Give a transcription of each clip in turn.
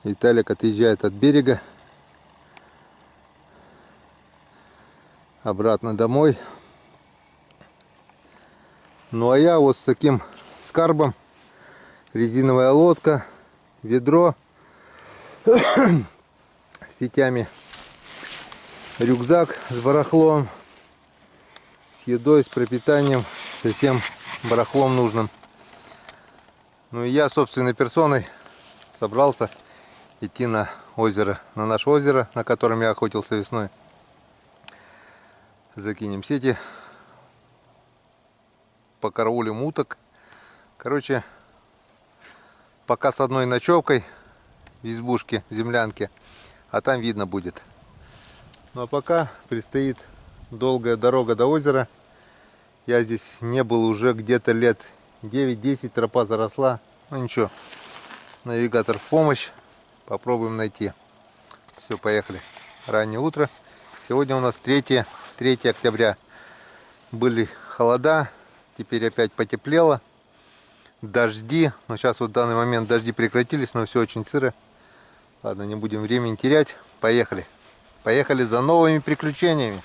Виталик отъезжает от берега обратно домой. Ну а я вот с таким скарбом: резиновая лодка, ведро с сетями, рюкзак с барахлом, с едой, с пропитанием, со всем барахлом нужным. Ну и я собственной персоной собрался идти на озеро, на наше озеро, на котором я охотился весной. Закинем сети, покараулим уток. Короче, пока с одной ночевкой в избушке, в землянке, а там видно будет. Ну а пока предстоит долгая дорога до озера. Я здесь не был уже где-то лет 9-10, тропа заросла. Ну ничего, навигатор в помощь, попробуем найти. Все, поехали. Раннее утро. Сегодня у нас 3 октября. Были холода, теперь опять потеплело. Дожди, но сейчас вот в данный момент дожди прекратились, но все очень сыро. Ладно, не будем времени терять. Поехали. Поехали за новыми приключениями.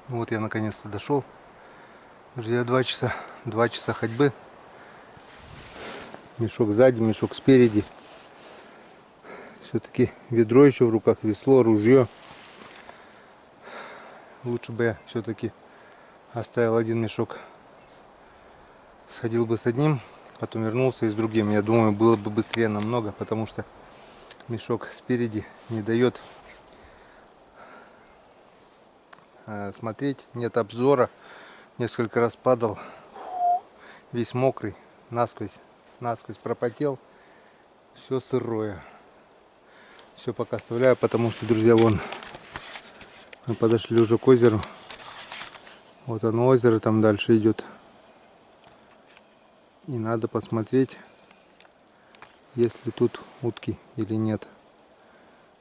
Вот я наконец-то дошел. Друзья, 2 часа ходьбы. Мешок сзади, мешок спереди. Все-таки ведро еще в руках, весло, ружье. Лучше бы я все-таки оставил один мешок. Сходил бы с одним, потом вернулся и с другим. Я думаю, было бы быстрее намного, потому что мешок спереди не дает смотреть, нет обзора. Несколько раз падал, весь мокрый, насквозь пропотел, все сырое. Все пока оставляю, потому что, друзья, вон мы подошли уже к озеру. Вот оно, озеро там дальше идет. И надо посмотреть, есть ли тут утки или нет.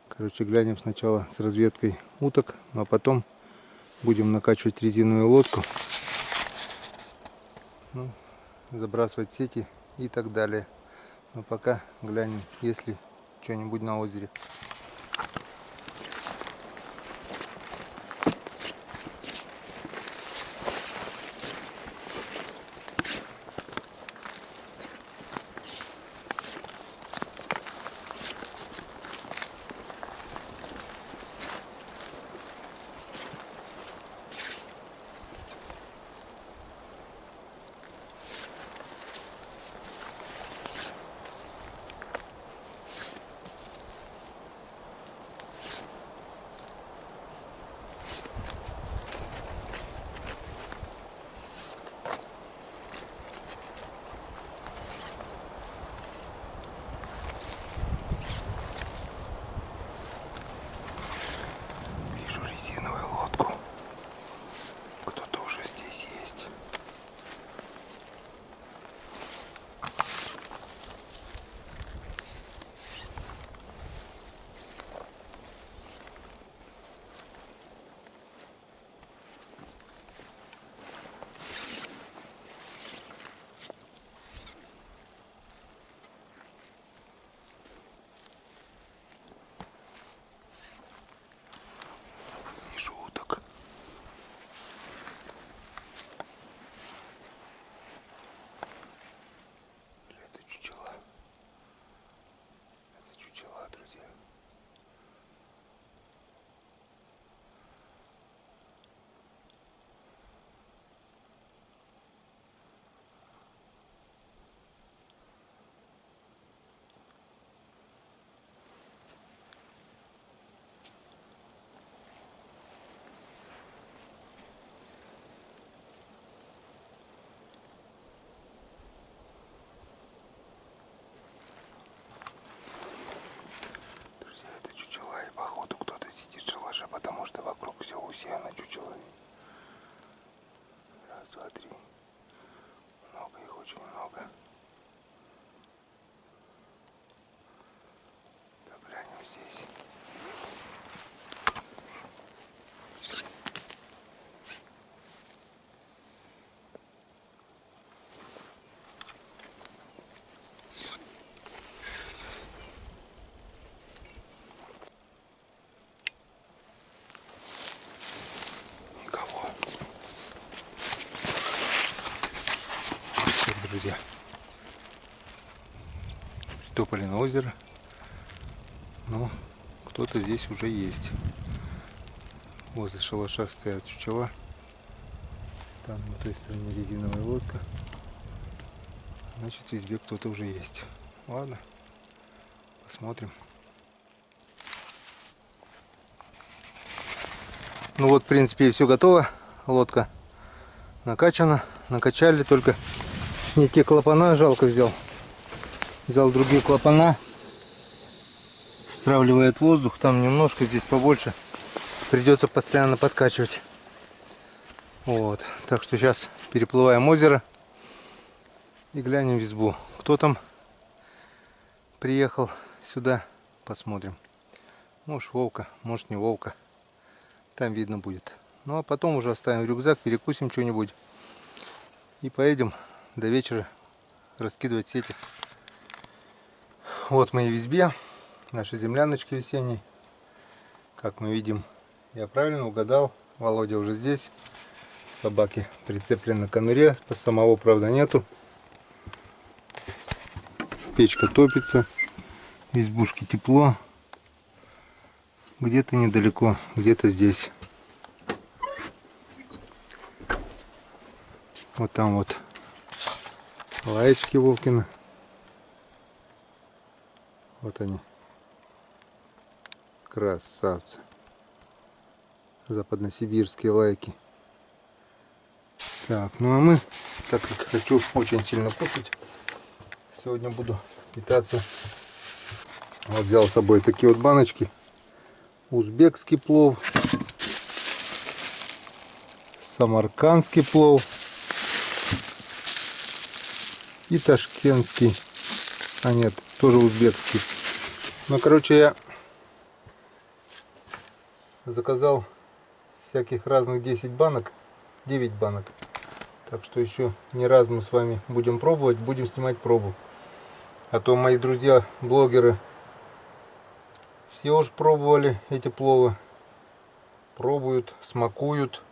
Короче, глянем сначала с разведкой уток, а потом будем накачивать резиновую лодку, ну, забрасывать сети и так далее. Но пока глянем, есть ли что-нибудь на озере. Тополино озеро. Но кто-то здесь уже есть. Возле шалаша стоят чучела. Там на той стороне резиновая лодка. Значит, в избе кто-то уже есть. Ладно, посмотрим. Ну вот, в принципе, все готово. Лодка накачана. Накачали, только не те клапана, жалко взял. Взял другие клапана. Стравливает воздух. Там немножко, здесь побольше. Придется постоянно подкачивать. Вот. Так что сейчас переплываем озеро и глянем в избу. Кто там приехал сюда, посмотрим. Может Вовка, может не Вовка. Там видно будет. Ну а потом уже оставим рюкзак, перекусим что-нибудь и поедем до вечера раскидывать сети. Вот мы и в избе, наши земляночки весенние. Как мы видим, я правильно угадал, Володя уже здесь. Собаки прицеплены к конуре, самого, правда, нету. Печка топится, в избушке тепло. Где-то недалеко, где-то здесь. Вот там вот лаечки Вовкина. Вот они. Красавцы. Западносибирские лайки. Так, ну а мы, так как хочу очень сильно кушать, сегодня буду питаться. Вот взял с собой такие вот баночки. Узбекский плов, самаркандский плов и ташкентский. А нет, тоже узбекский. Ну, короче, я заказал всяких разных 10 банок, 9 банок. Так что еще не раз мы с вами будем пробовать, будем снимать пробу. А то мои друзья, блогеры, все уже пробовали эти пловы. Пробуют, смакуют.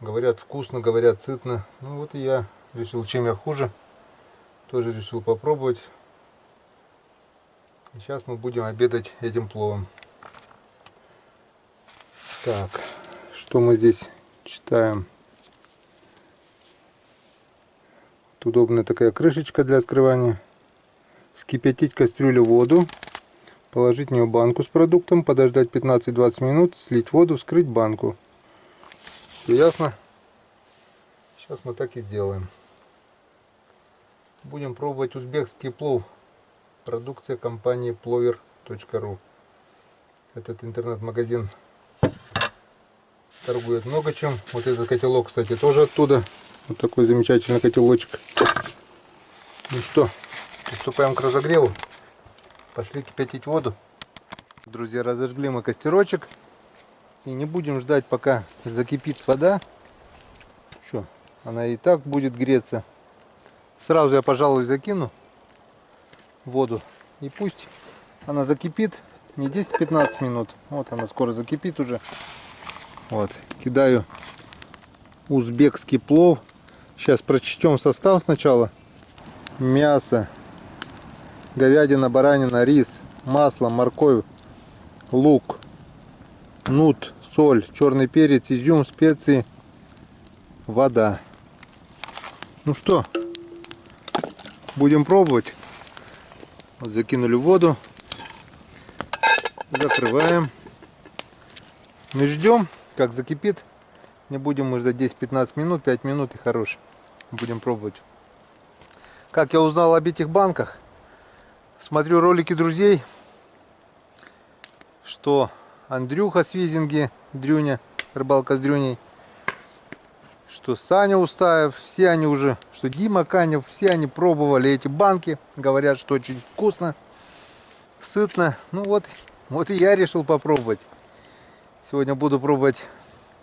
Говорят вкусно, говорят сытно. Ну вот и я решил, чем я хуже. Тоже решил попробовать. И сейчас мы будем обедать этим пловом. Так, что мы здесь читаем? Тут удобная такая крышечка для открывания. Вскипятить кастрюлю воду. Положить в нее банку с продуктом. Подождать 15-20 минут. Слить воду, вскрыть банку. Все ясно? Сейчас мы так и сделаем. Будем пробовать узбекский плов. Продукция компании plover.ru. Этот интернет-магазин торгует много чем. Вот этот котелок, кстати, тоже оттуда. Вот такой замечательный котелочек. Ну что, приступаем к разогреву. Пошли кипятить воду. Друзья, разожгли мы костерочек. И не будем ждать, пока закипит вода. Что, она и так будет греться. Сразу я, пожалуй, закину воду. И пусть она закипит не 10-15 минут. Вот она скоро закипит уже. Вот, кидаю узбекский плов. Сейчас прочтем состав сначала. Мясо, говядина, баранина, рис, масло, морковь, лук, нут, соль, черный перец, изюм, специи, вода. Ну что, будем пробовать. Вот закинули воду, закрываем. Ну и ждем, как закипит. Не будем мы ждать 10-15 минут, 5 минут и хорош. Будем пробовать. Как я узнал об этих банках? Смотрю ролики друзей, что Андрюха с Визинги, Дрюня, рыбалка с Дрюней, что Саня Устаев, все они уже, что Дима Канев, все они пробовали эти банки, говорят, что очень вкусно, сытно. Ну вот и я решил попробовать. Сегодня буду пробовать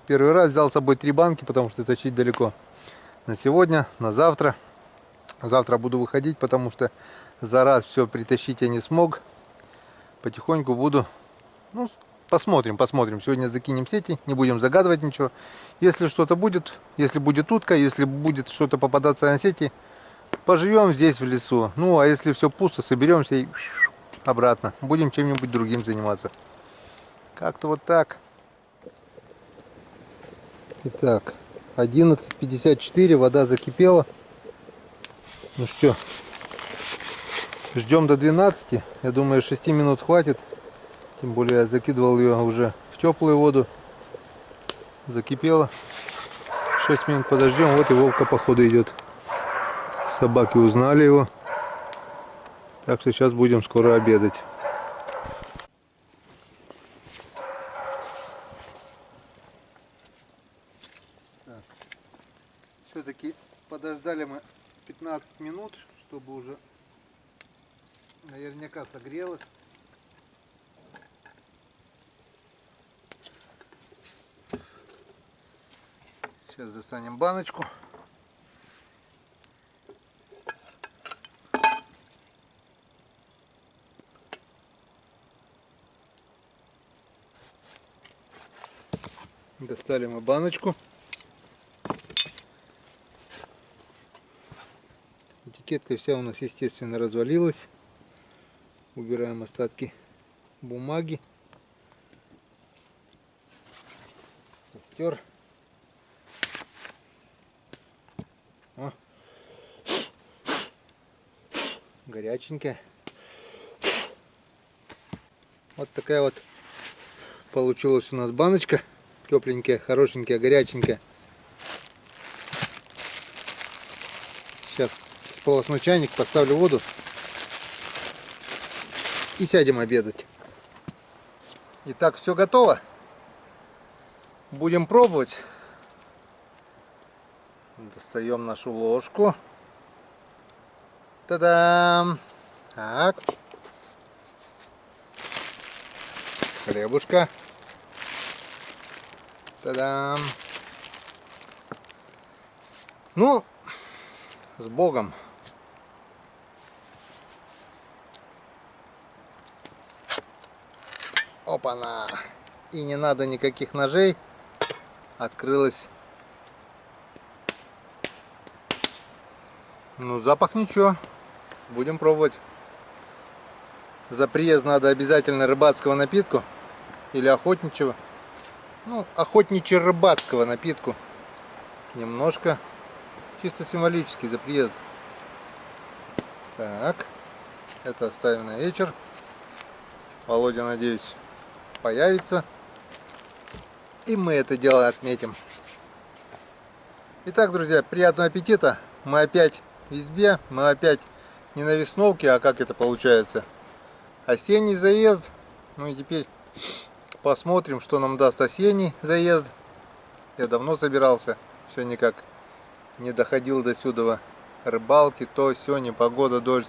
первый раз. Взял с собой 3 банки, потому что тащить далеко. На сегодня, на завтра. Завтра буду выходить, потому что за раз все притащить я не смог. Потихоньку буду, ну, посмотрим. Сегодня закинем сети, не будем загадывать ничего. Если что-то будет, если будет утка, если будет что-то попадаться на сети, поживем здесь в лесу. Ну, а если все пусто, соберемся и обратно. Будем чем-нибудь другим заниматься. Как-то вот так. Итак, 11:54, вода закипела. Ну что, ждем до 12. Я думаю, 6 минут хватит. Тем более я закидывал ее уже в теплую воду. Закипела. 6 минут подождем. Вот и Вовка походу идет. Собаки узнали его. Так что сейчас будем скоро обедать. Все-таки подождали мы 15 минут, чтобы уже наверняка согрелось. Сейчас достанем баночку. Достали мы баночку. Этикетка вся у нас, естественно, развалилась. Убираем остатки бумаги. Стер. О. Горяченькая. Вот такая вот получилась у нас баночка. Тепленькая, хорошенькая, горяченькая. Сейчас сполосну чайник, поставлю воду и сядем обедать. Итак, все готово. Будем пробовать. Достаем нашу ложку. Та-дам! Так. Хлебушка. Та-дам! Ну, с Богом. Опа-на! И не надо никаких ножей. Открылась. Ну, запах ничего. Будем пробовать. За приезд надо обязательно рыбацкого напитку. Или охотничьего. Ну, охотничьо-рыбацкого напитку. Немножко. Чисто символически за приезд. Так. Это оставим на вечер. Володя, надеюсь, появится. И мы это дело отметим. Итак, друзья, приятного аппетита. Мы опять в избе. Мы опять не на весновке, а как это получается? Осенний заезд. Ну и теперь посмотрим, что нам даст осенний заезд. Я давно собирался. Все никак не доходил до сюда рыбалки. То все, непогода, дождь.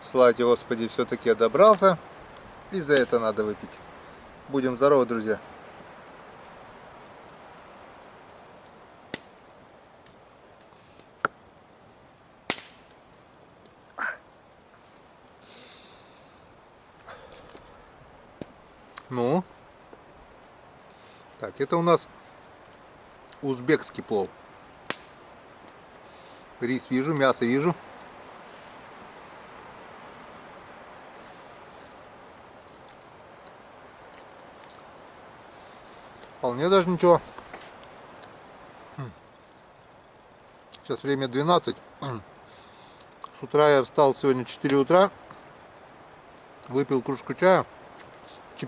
Слава тебе, Господи, все-таки я добрался. И за это надо выпить. Будем здоровы, друзья. Ну. Так, это у нас узбекский плов. Рис вижу, мясо вижу. Вполне даже ничего. Сейчас время 12. С утра я встал сегодня 4 утра. Выпил кружку чая с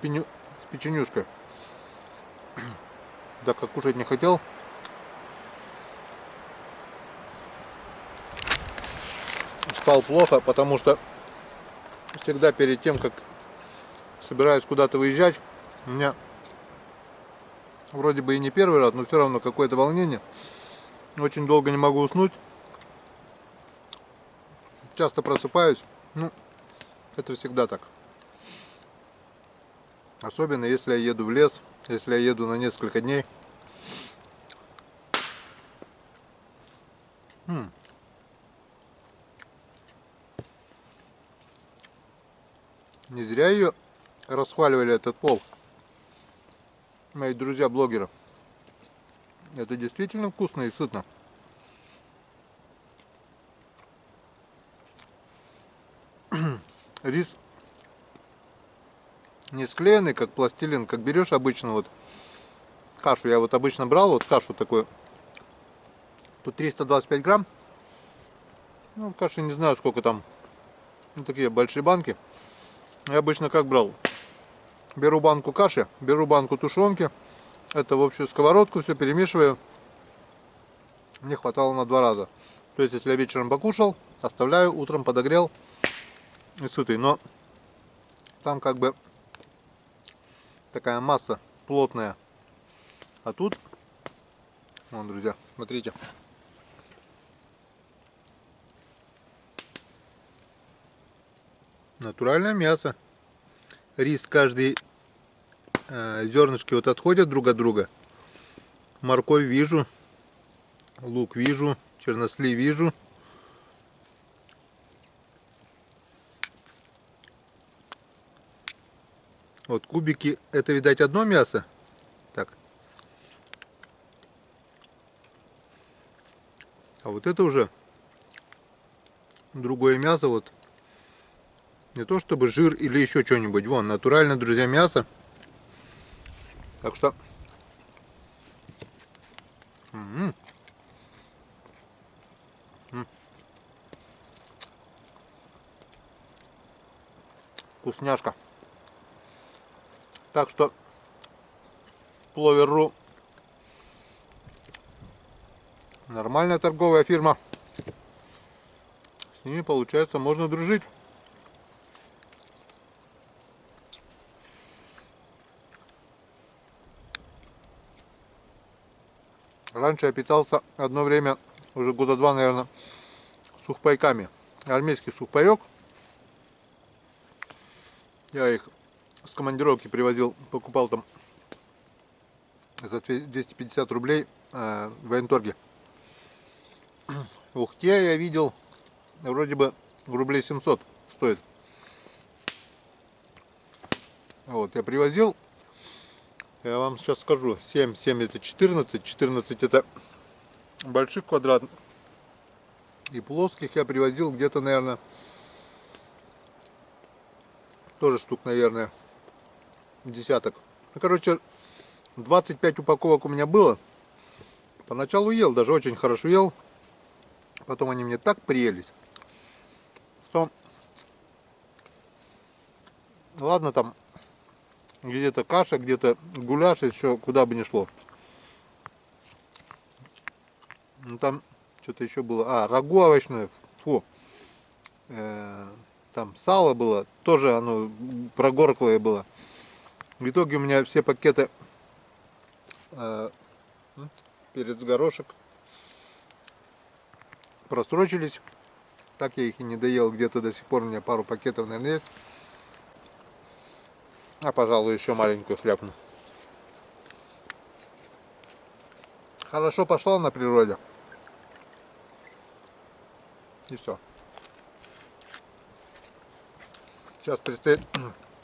печенюшкой. Да как кушать не хотел. Спал плохо, потому что всегда перед тем, как собираюсь куда-то выезжать, у меня вроде бы и не первый раз, но все равно какое-то волнение. Очень долго не могу уснуть. Часто просыпаюсь. Ну, это всегда так. Особенно если я еду в лес, если я еду на несколько дней. Не зря ее расхваливали, этот плов. Мои друзья-блогеры. Это действительно вкусно и сытно. рис не склеенный, как пластилин, как берешь обычно вот кашу. Я вот обычно брал вот кашу такую. Тут 325 грамм. Ну, каши не знаю сколько там. Ну, такие большие банки. Я обычно как брал. Беру банку каши, беру банку тушенки. Это в общую сковородку, все перемешиваю. Мне хватало на 2 раза. То есть, если я вечером покушал, оставляю, утром подогрел и сытый. Но там как бы такая масса плотная. А тут, вон, друзья, смотрите. Натуральное мясо. Рис, каждый зернышки вот отходят друг от друга. Морковь вижу, лук вижу, чернослив вижу. Вот кубики, это, видать, одно мясо. Так. А вот это уже другое мясо. Вот. Не то чтобы жир или еще что-нибудь. Вон, натурально, друзья, мясо. Так что... Вкусняшка. Так что Plover.ru нормальная торговая фирма. С ними, получается, можно дружить. Раньше я питался одно время, уже года 2, наверное, сухпайками. Армейский сухпайок. Я их с командировки привозил, покупал там за 250 рублей в военторге. В Ухте я видел, вроде бы рублей 700 стоит. Вот, я привозил, я вам сейчас скажу, 7 это 14, 14 это больших квадратных. И плоских я привозил где-то, наверное, тоже штук, наверное, десяток. Ну, короче, 25 упаковок у меня было. Поначалу ел, даже очень хорошо ел. Потом они мне так приелись, что, ладно, там где-то каша, где-то гуляш, еще куда бы ни шло. Ну, там что-то еще было. А, рагу овощное. Фу. Там сало было. Тоже оно прогорклое было. В итоге у меня все пакеты перец горошек просрочились. Так я их и не доел. Где-то до сих пор у меня пару пакетов, наверное, есть. А, пожалуй, еще маленькую хлебну. Хорошо пошло на природе. И все. Сейчас предстоит,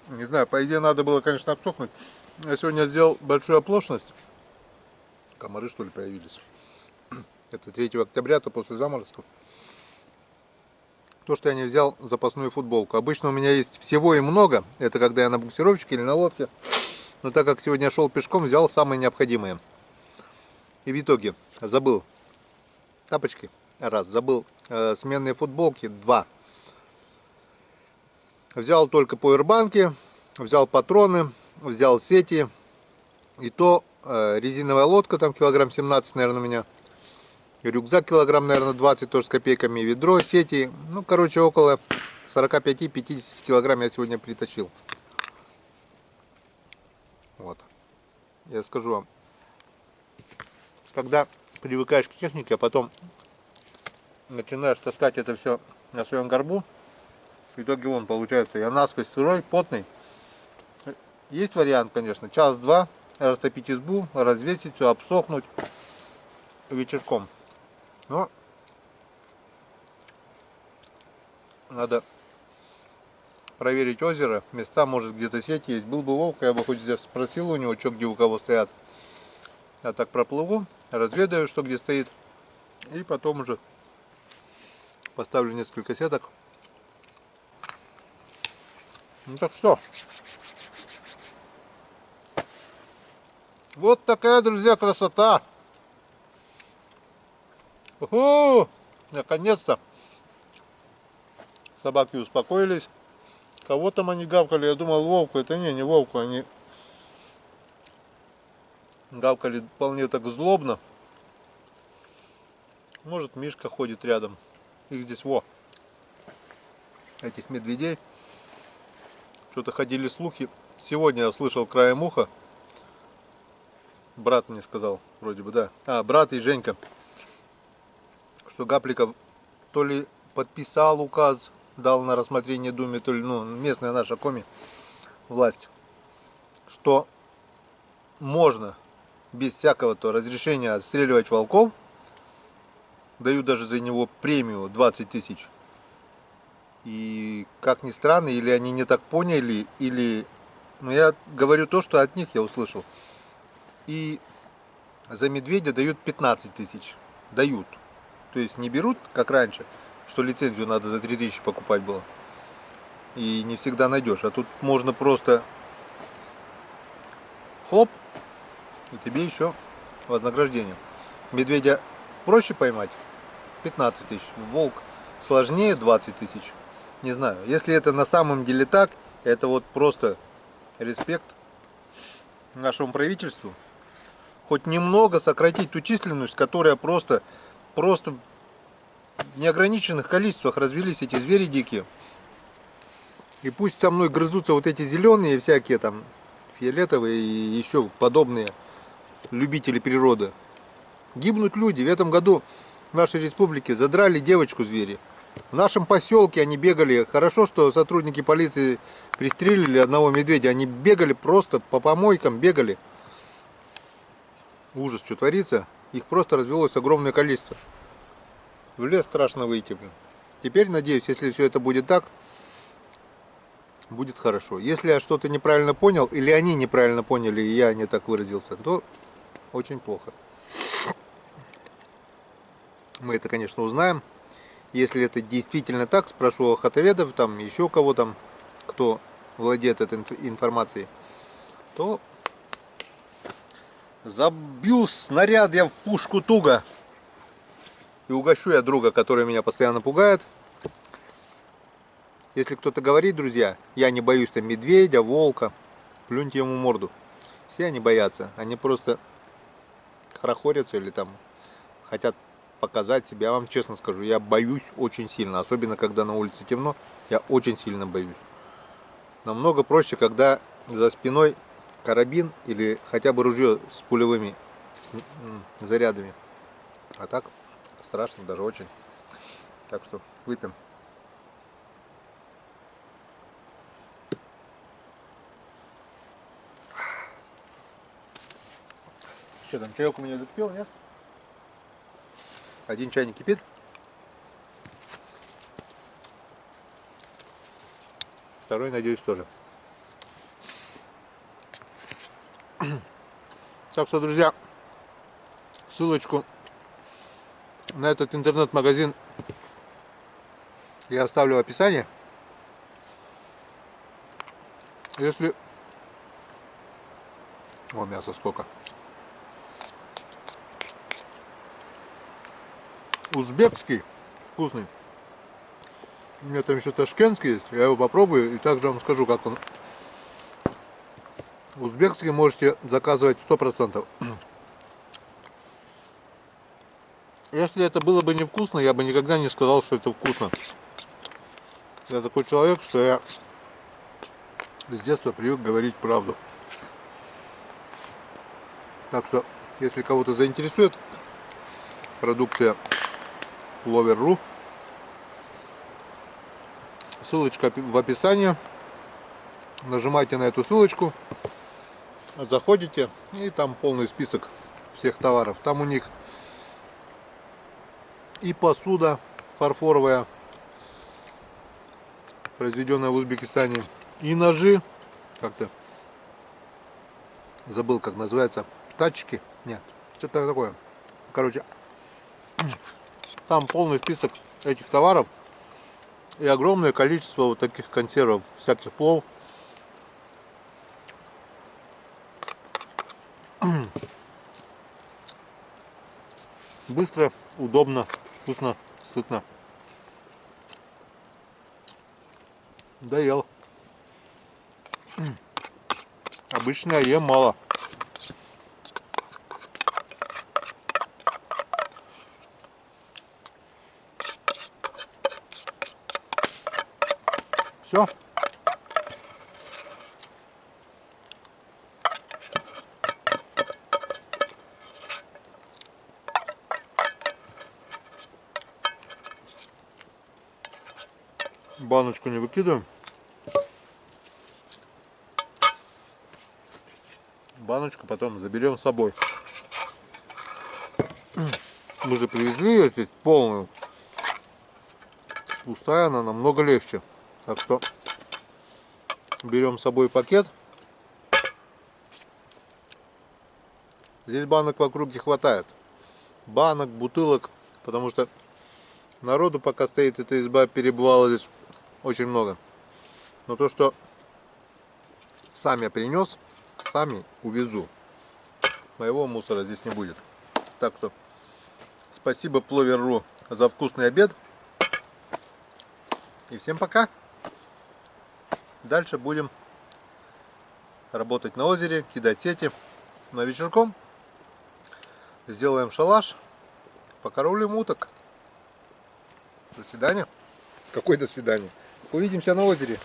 не знаю, по идее надо было, конечно, обсохнуть. Я сегодня сделал большую оплошность. Комары, что ли, появились. Это 3 октября, то после заморозков. То, что я не взял запасную футболку. Обычно у меня есть всего и много. Это когда я на буксировщике или на лодке. Но так как сегодня шел пешком, взял самые необходимые. И в итоге забыл тапочки. Раз. Забыл сменные футболки. 2. Взял только пауэрбанки. Взял патроны. Взял сети. И то резиновая лодка, там килограмм 17, наверное, у меня. Рюкзак килограмм, наверное, 20, тоже с копейками. Ведро, сети. Ну, короче, около 45-50 килограмм я сегодня притащил. Вот. Я скажу вам. Когда привыкаешь к технике, а потом начинаешь таскать это все на своем горбу, в итоге вон получается, я насквозь сырой, потный. Есть вариант, конечно, час-два растопить избу, развесить все, обсохнуть вечерком. Но надо проверить озеро, места, может где-то сеть есть. Был бы Вовка, я бы хоть здесь спросил у него, что где у кого стоят. Я так проплыву, разведаю, что где стоит. И потом уже поставлю несколько сеток. Ну так что, вот такая, друзья, красота. Уху! Наконец-то собаки успокоились. Кого там они гавкали? Я думал, волку. Это не волку. Они гавкали вполне так злобно. Может, Мишка ходит рядом. Их здесь, этих медведей. Что-то ходили слухи. Сегодня я слышал краем уха. Брат мне сказал, вроде бы, да. Брат и Женька. Что Гапликов то ли подписал указ, дал на рассмотрение Думе, то ли местная наша власть, что можно без всякого разрешения отстреливать волков. Дают даже за него премию 20 тысяч. И как ни странно, или они не так поняли, или... Но я говорю то, что от них я услышал. И за медведя дают 15 тысяч. Дают. То есть не берут, как раньше, что лицензию надо за 3000 покупать было. И не всегда найдешь. А тут можно просто хлоп, и тебе еще вознаграждение. Медведя проще поймать, 15 тысяч. Волк сложнее, 20 тысяч. Не знаю. Если это на самом деле так, это вот просто респект нашему правительству. Хоть немного сократить ту численность, которая просто в неограниченных количествах развелись эти звери дикие. И пусть со мной грызутся вот эти зеленые всякие там, фиолетовые и еще подобные любители природы. Гибнут люди. В этом году в нашей республике задрали девочку звери. В нашем поселке они бегали. Хорошо, что сотрудники полиции пристрелили одного медведя. Они бегали просто по помойкам, бегали. Ужас, что творится. Их просто развелось огромное количество. В лес страшно выйти. Теперь, надеюсь, если все это будет так, будет хорошо. Если я что-то неправильно понял, или они неправильно поняли, и я не так выразился, то очень плохо. Мы это, конечно, узнаем. Если это действительно так, спрошу охотоведов, там еще кого там, кто владеет этой информацией, то забью снаряд я в пушку туго. И угощу я друга, который меня постоянно пугает. Если кто-то говорит, друзья, я не боюсь там медведя, волка, плюньте ему в морду. Все они боятся, они просто хорохорятся или там хотят показать себя. Я вам честно скажу, я боюсь очень сильно, особенно когда на улице темно, я очень сильно боюсь. Намного проще, когда за спиной карабин или хотя бы ружье с пулевыми зарядами. А так страшно даже очень. Так что выпьем. Что там, чаек у меня закипел, нет? Один чайник кипит. Второй, надеюсь, тоже. Так что, друзья, ссылочку на этот интернет-магазин я оставлю в описании. Если... О, мяса сколько. Узбекский, вкусный. У меня там еще ташкентский есть, я его попробую и также вам скажу, как он. Узбекский можете заказывать 100%. Если это было бы невкусно, я бы никогда не сказал, что это вкусно. Я такой человек, что я с детства привык говорить правду. Так что, если кого-то заинтересует продукция Lover.ru, ссылочка в описании. Нажимайте на эту ссылочку, заходите, и там полный список всех товаров. Там у них и посуда фарфоровая, произведенная в Узбекистане, и ножи, как-то забыл, как называется, тачки, нет, что-то такое. Короче, там полный список этих товаров и огромное количество вот таких консервов, всяких плов. Быстро, удобно, вкусно, сытно. Доел. Обычно я ем мало. Все. Баночку не выкидываем. Баночку потом заберем с собой. Мы же привезли ее здесь полную. Пустая она намного легче. Так что берем с собой пакет. Здесь банок в округе хватает. Банок, бутылок. Потому что народу, пока стоит эта изба, перебывала здесь очень много. Но то, что сам я принес, сами увезу. Моего мусора здесь не будет. Так что спасибо Plover.ru за вкусный обед. И всем пока. Дальше будем работать на озере, кидать сети. Ну а вечерком сделаем шалаш, покараулим уток. До свидания. Какое до свидания? Увидимся на озере.